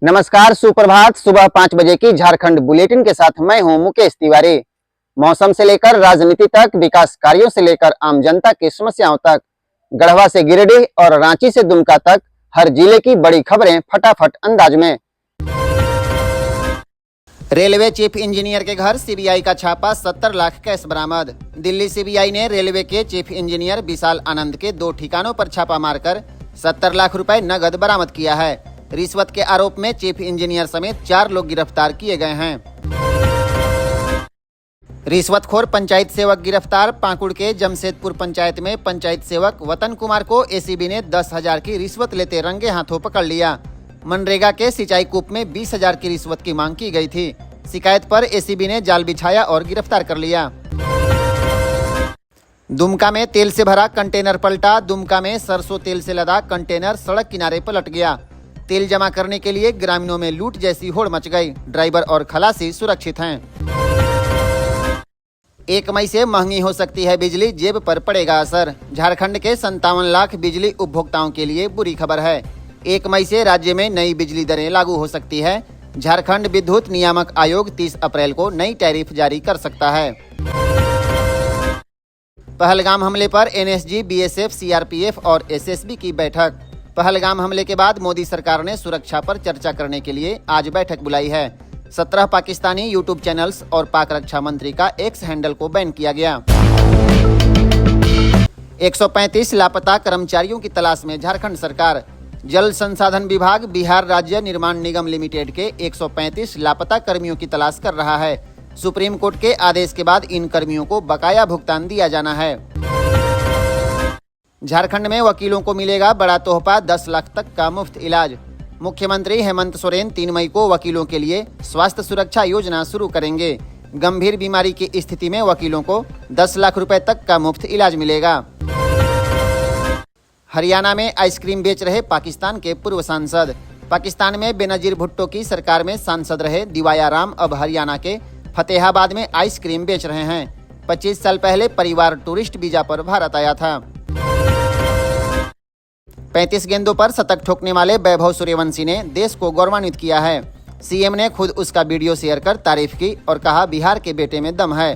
नमस्कार, सुप्रभात। सुबह 5 बजे की झारखंड बुलेटिन के साथ मैं हूं मुकेश तिवारी। मौसम से लेकर राजनीति तक, विकास कार्यों से लेकर आम जनता की समस्याओं तक, गढ़वा से गिरिडीह और रांची से दुमका तक हर जिले की बड़ी खबरें फटाफट अंदाज में। रेलवे चीफ इंजीनियर के घर सीबीआई का छापा, 70 लाख कैश बरामद। दिल्ली सीबीआई ने रेलवे के चीफ इंजीनियर विशाल आनंद के 2 ठिकानों पर छापा मारकर 70 लाख रुपए नगद बरामद किया है। रिश्वत के आरोप में चीफ इंजीनियर समेत 4 लोग गिरफ्तार किए गए हैं। रिश्वतखोर पंचायत सेवक गिरफ्तार। पाकुड़ के जमशेदपुर पंचायत में पंचायत सेवक वतन कुमार को एसीबी ने 10,000 की रिश्वत लेते रंगे हाथों पकड़ लिया। मनरेगा के सिंचाई कूप में 20,000 की रिश्वत की मांग की गई थी। शिकायत पर एसीबी ने जाल बिछाया और गिरफ्तार कर लिया। दुमका में तेल से भरा कंटेनर पलटा। दुमका में सरसों तेल से लदा कंटेनर सड़क किनारे पलट गया। तेल जमा करने के लिए ग्रामीणों में लूट जैसी होड़ मच गई। ड्राइवर और खलासी सुरक्षित हैं। 1 मई से महंगी हो सकती है बिजली, जेब पर पड़ेगा असर। झारखंड के 57 लाख बिजली उपभोक्ताओं के लिए बुरी खबर है। 1 मई से राज्य में नई बिजली दरें लागू हो सकती है। झारखंड विद्युत नियामक आयोग 30 अप्रैल को नई टैरिफ जारी कर सकता है। पहलगाम हमले पर एनएसजी, बीएसएफ, सीआरपीएफ और एसएसबी की बैठक। पहलगाम हमले के बाद मोदी सरकार ने सुरक्षा पर चर्चा करने के लिए आज बैठक बुलाई है। 17 पाकिस्तानी यूट्यूब चैनल्स और पाक रक्षा मंत्री का एक्स हैंडल को बैन किया गया। 135 लापता कर्मचारियों की तलाश में झारखंड सरकार। जल संसाधन विभाग बिहार राज्य निर्माण निगम लिमिटेड के 135 लापता कर्मियों की तलाश कर रहा है। सुप्रीम कोर्ट के आदेश के बाद इन कर्मियों को बकाया भुगतान दिया जाना है। झारखंड में वकीलों को मिलेगा बड़ा तोहफा, 10 लाख तक का मुफ्त इलाज। मुख्यमंत्री हेमंत सोरेन 3 मई को वकीलों के लिए स्वास्थ्य सुरक्षा योजना शुरू करेंगे। गंभीर बीमारी की स्थिति में वकीलों को 10 लाख रुपए तक का मुफ्त इलाज मिलेगा। हरियाणा में आइसक्रीम बेच रहे पाकिस्तान के पूर्व सांसद। पाकिस्तान में बेनजीर भुट्टो की सरकार में सांसद रहे दिवाया राम अब हरियाणा के फतेहाबाद में आइसक्रीम बेच रहे हैं। 25 साल पहले परिवार टूरिस्ट वीजा पर भारत आया था। 35 गेंदों पर शतक ठोकने वाले वैभव सूर्यवंशी ने देश को गौरवान्वित किया है। सीएम ने खुद उसका वीडियो शेयर कर तारीफ की और कहा, बिहार के बेटे में दम है।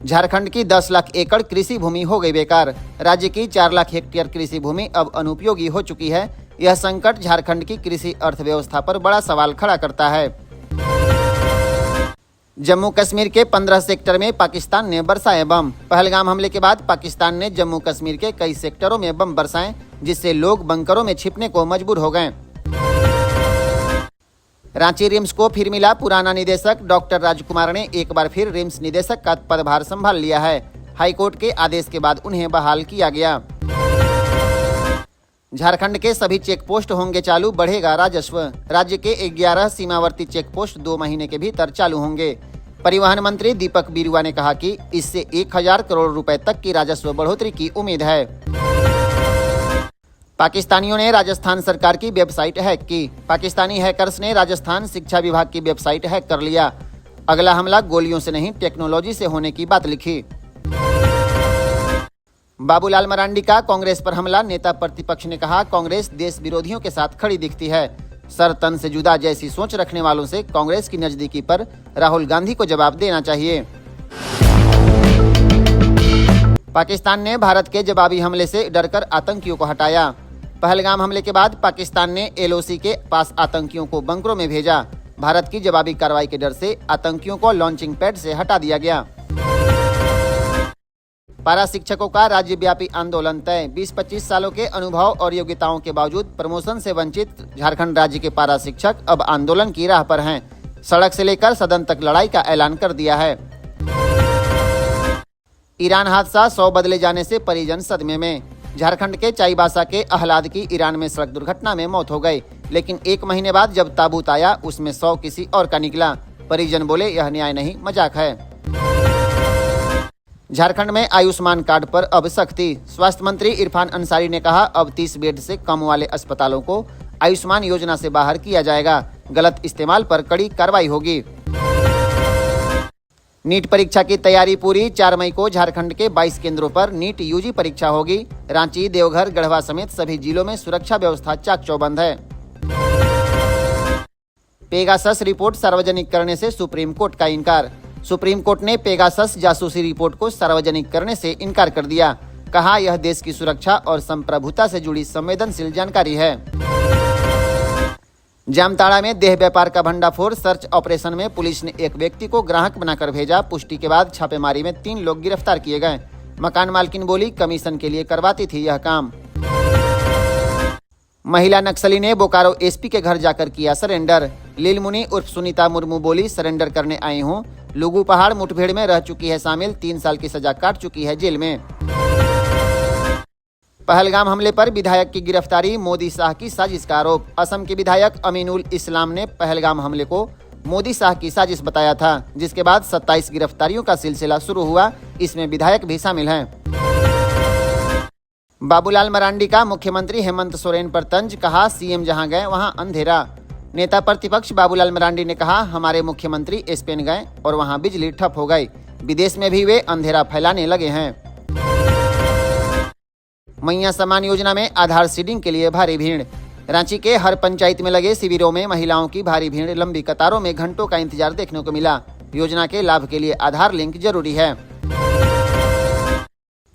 झारखंड की 10 लाख एकड़ कृषि भूमि हो गई बेकार। राज्य की 4 लाख हेक्टेयर कृषि भूमि अब अनुपयोगी हो चुकी है। यह संकट झारखंड की कृषि अर्थव्यवस्था पर बड़ा सवाल खड़ा करता है। जम्मू कश्मीर के 15 सेक्टर में पाकिस्तान ने बरसाए बम। पहलगाम हमले के बाद पाकिस्तान ने जम्मू कश्मीर के कई सेक्टरों में बम बरसाए, जिससे लोग बंकरों में छिपने को मजबूर हो गए। रांची रिम्स को फिर मिला पुराना निदेशक। डॉक्टर राजकुमार ने एक बार फिर रिम्स निदेशक का पदभार संभाल लिया है। हाईकोर्ट के आदेश के बाद उन्हें बहाल किया गया। झारखंड के सभी चेक पोस्ट होंगे चालू, बढ़ेगा राजस्व। राज्य के 11 सीमावर्ती चेक पोस्ट 2 महीने के भीतर चालू होंगे। परिवहन मंत्री दीपक बिरुआ ने कहा कि इससे 1000 करोड़ रुपए तक की राजस्व बढ़ोतरी की उम्मीद है। पाकिस्तानियों ने राजस्थान सरकार की वेबसाइट हैक की। पाकिस्तानी हैकर्स ने राजस्थान शिक्षा विभाग की वेबसाइट हैक कर लिया। अगला हमला गोलियों से नहीं, टेक्नोलॉजी से होने की बात लिखी। बाबूलाल मरांडी का कांग्रेस पर हमला। नेता प्रतिपक्ष ने कहा, कांग्रेस देश विरोधियों के साथ खड़ी दिखती है। सर तन से जुदा जैसी सोच रखने वालों से कांग्रेस की नजदीकी पर राहुल गांधी को जवाब देना चाहिए। पाकिस्तान ने भारत के जवाबी हमले से डरकर आतंकियों को हटाया। पहलगाम हमले के बाद पाकिस्तान ने एलओसी के पास आतंकियों को बंकरों में भेजा। भारत की जवाबी कार्रवाई के डर से आतंकियों को लॉन्चिंग पैड से हटा दिया गया। पारा शिक्षकों का राज्यव्यापी आंदोलन तय। 20-25 सालों के अनुभव और योग्यताओं के बावजूद प्रमोशन से वंचित झारखंड राज्य के पारा शिक्षक अब आंदोलन की राह पर हैं। सड़क से लेकर सदन तक लड़ाई का ऐलान कर दिया है। ईरान हादसा, 100 बदले जाने से परिजन सदमे में। झारखंड के चाईबासा के अहलाद की ईरान में सड़क दुर्घटना में मौत हो गई, लेकिन 1 महीने बाद जब ताबूत आया उसमें 100 किसी और का निकला। परिजन बोले, यह न्याय नहीं, मजाक है। झारखंड में आयुष्मान कार्ड पर अब सख्ती। स्वास्थ्य मंत्री इरफान अंसारी ने कहा, अब 30 बेड से कम वाले अस्पतालों को आयुष्मान योजना से बाहर किया जाएगा। गलत इस्तेमाल पर कड़ी कार्रवाई होगी। नीट परीक्षा की तैयारी पूरी। 4 मई को झारखंड के 22 केंद्रों पर नीट यूजी परीक्षा होगी। रांची, देवघर, गढ़वा समेत सभी जिलों में सुरक्षा व्यवस्था चाक चौबंद है। पेगासस रिपोर्ट सार्वजनिक करने से सुप्रीम कोर्ट का इनकार। सुप्रीम कोर्ट ने पेगासस जासूसी रिपोर्ट को सार्वजनिक करने से इनकार कर दिया। कहा, यह देश की सुरक्षा और संप्रभुता से जुड़ी संवेदनशील जानकारी है। जामताड़ा में देह व्यापार का भंडाफोड़। सर्च ऑपरेशन में पुलिस ने एक व्यक्ति को ग्राहक बनाकर भेजा। पुष्टि के बाद छापेमारी में 3 लोग गिरफ्तार किए गए। मकान मालकिन बोली, कमीशन के लिए करवाती थी यह काम। महिला नक्सली ने बोकारो एसपी के घर जाकर किया सरेंडर। लीलमुनी उर्फ सुनीता मुर्मू बोली, सरेंडर करने आई हूँ। लुगू पहाड़ मुठभेड़ में रह चुकी है शामिल, 3 साल की सजा काट चुकी है जेल में। पहलगाम हमले पर विधायक की गिरफ्तारी। मोदी शाह की साजिश का आरोप। असम के विधायक अमीनुल इस्लाम ने पहलगाम हमले को मोदी शाह की साजिश बताया था, जिसके बाद 27 गिरफ्तारियों का सिलसिला शुरू हुआ। इसमें विधायक भी शामिल हैं। बाबूलाल मरांडी का मुख्यमंत्री हेमंत सोरेन पर तंज। कहा, सीएम जहां गए वहां अंधेरा। नेता प्रतिपक्ष बाबूलाल मरांडी ने कहा, हमारे मुख्यमंत्री स्पेन गए और वहां बिजली ठप हो गई। विदेश में भी वे अंधेरा फैलाने लगे हैं। मैया सम्मान योजना में आधार सीडिंग के लिए भारी भीड़। रांची के हर पंचायत में लगे शिविरों में महिलाओं की भारी भीड़। लंबी कतारों में घंटों का इंतजार देखने को मिला। योजना के लाभ के लिए आधार लिंक जरूरी है।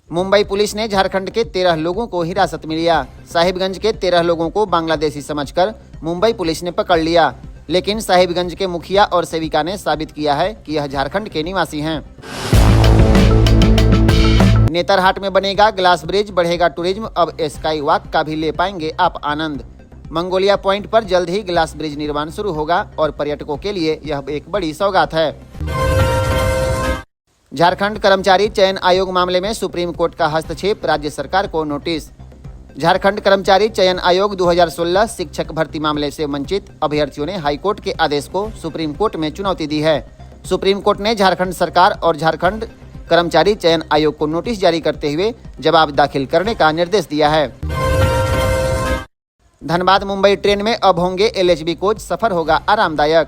मुंबई पुलिस ने झारखंड के 13 लोगों को हिरासत में लिया। साहिबगंज के 13 लोगों को बांग्लादेशी समझकर मुंबई पुलिस ने पकड़ लिया, लेकिन साहिबगंज के मुखिया और सेविका ने साबित किया है कि यह झारखंड के निवासी हैं। नेतरहाट में बनेगा ग्लास ब्रिज, बढ़ेगा टूरिज्म। अब स्काई वॉक का भी ले पाएंगे आप आनंद। मंगोलिया पॉइंट पर जल्द ही ग्लास ब्रिज निर्माण शुरू होगा और पर्यटकों के लिए यह एक बड़ी सौगात है। झारखंड कर्मचारी चयन आयोग मामले में सुप्रीम कोर्ट का हस्तक्षेप। राज्य सरकार को नोटिस। झारखंड कर्मचारी चयन आयोग 2016 शिक्षक भर्ती मामले से वंचित अभ्यर्थियों ने हाईकोर्ट के आदेश को सुप्रीम कोर्ट में चुनौती दी है। सुप्रीम कोर्ट ने झारखंड सरकार और झारखंड कर्मचारी चयन आयोग को नोटिस जारी करते हुए जवाब दाखिल करने का निर्देश दिया है। धनबाद मुंबई ट्रेन में अब होंगे एलएचबी कोच, सफर होगा आरामदायक।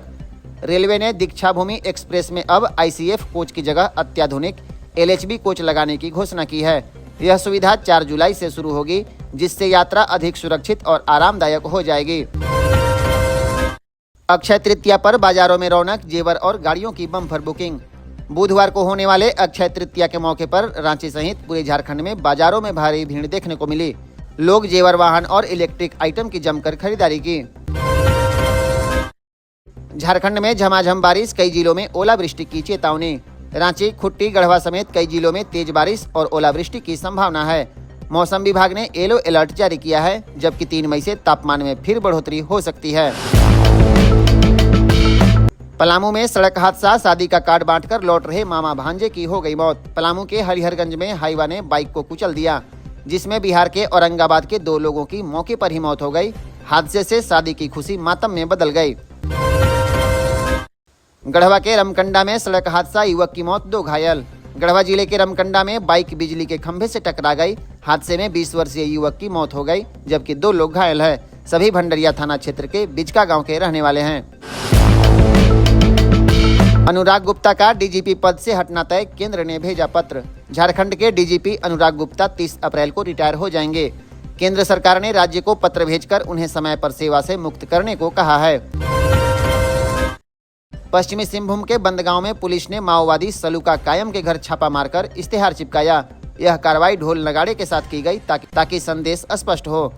रेलवे ने दीक्षाभूमि एक्सप्रेस में अब आईसीएफ कोच की जगह अत्याधुनिक एलएचबी कोच लगाने की घोषणा की है। यह सुविधा 4 जुलाई से शुरू होगी, जिससे यात्रा अधिक सुरक्षित और आरामदायक हो जाएगी। अक्षय तृतीया पर बाजारों में रौनक, जेवर और गाड़ियों की बम्पर बुकिंग। बुधवार को होने वाले अक्षय तृतीया के मौके पर रांची सहित पूरे झारखंड में बाजारों में भारी भीड़ देखने को मिली। लोग जेवर, वाहन और इलेक्ट्रिक आइटम की जमकर खरीदारी की। झारखंड में झमाझम बारिश, कई जिलों में ओलावृष्टि की चेतावनी। रांची, खुट्टी, गढ़वा समेत कई जिलों में तेज बारिश और ओलावृष्टि की संभावना है। मौसम विभाग ने येलो अलर्ट जारी किया है, जबकि 3 मई से तापमान में फिर बढ़ोतरी हो सकती है। पलामू में सड़क हादसा, शादी का कार्ड बांटकर लौट रहे मामा भांजे की हो गई मौत। पलामू के हरिहरगंज में हाईवा ने बाइक को कुचल दिया, जिसमें बिहार के औरंगाबाद के 2 लोगों की मौके पर ही मौत हो गई। हादसे से शादी की खुशी मातम में बदल गई। गढ़वा के रमकंडा में सड़क हादसा, युवक की मौत, 2 घायल। गढ़वा जिले के रमकंडा में बाइक बिजली के खंभे से टकरा गई। हादसे में 20 वर्षीय युवक की मौत हो गई, जबकि 2 लोग घायल हैं। सभी भंडरिया थाना क्षेत्र के बिचका गांव के रहने वाले हैं। अनुराग गुप्ता का डीजीपी पद से हटना तय, केंद्र ने भेजा पत्र। झारखंड के डीजीपी अनुराग गुप्ता 30 अप्रैल को रिटायर हो जाएंगे। केंद्र सरकार ने राज्य को पत्र भेजकर उन्हें समय पर सेवा से मुक्त करने को कहा है। पश्चिमी सिंहभूम के बंदगांव में पुलिस ने माओवादी सलूका कायम के घर छापा मारकर इश्तेहार चिपकाया। यह कार्रवाई ढोल नगाड़े के साथ की गई ताकि संदेश स्पष्ट हो।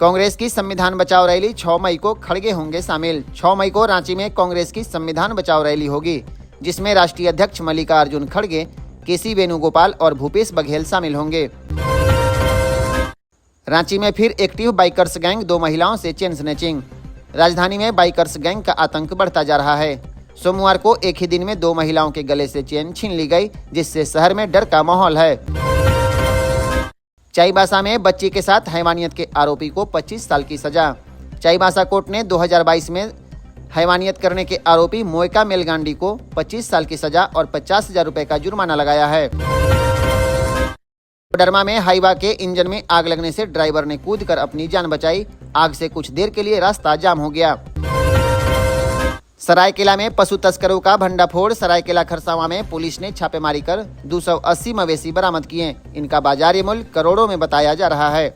कांग्रेस की संविधान बचाओ रैली, 6 मई को खड़गे होंगे शामिल। 6 मई को रांची में कांग्रेस की संविधान बचाओ रैली होगी, जिसमें राष्ट्रीय अध्यक्ष मल्लिकार्जुन खड़गे, केसी वेणुगोपाल और भूपेश बघेल शामिल होंगे। रांची में फिर एक्टिव बाइकर्स गैंग, 2 महिलाओं से चेन स्नैचिंग। राजधानी में बाइकर्स गैंग का आतंक बढ़ता जा रहा है। सोमवार को एक ही दिन में 2 महिलाओं के गले से चेन छीन ली गई, जिससे शहर में डर का माहौल है। चाईबासा में बच्ची के साथ हैवानियत के आरोपी को 25 साल की सजा। चाईबासा कोर्ट ने 2022 में हैवानियत करने के आरोपी मोयका मेलगांडी को 25 साल की सजा और 50,000 रुपए का जुर्माना लगाया है। कोडरमा में हाईवा के इंजन में आग लगने से ड्राइवर ने कूदकर अपनी जान बचाई। आग से कुछ देर के लिए रास्ता जाम हो गया। सरायकेला में पशु तस्करों का भंडाफोड़। सरायकेला खरसावां में पुलिस ने छापेमारी कर 280 मवेशी बरामद किए। इनका बाजारी मूल्य करोड़ों में बताया जा रहा है।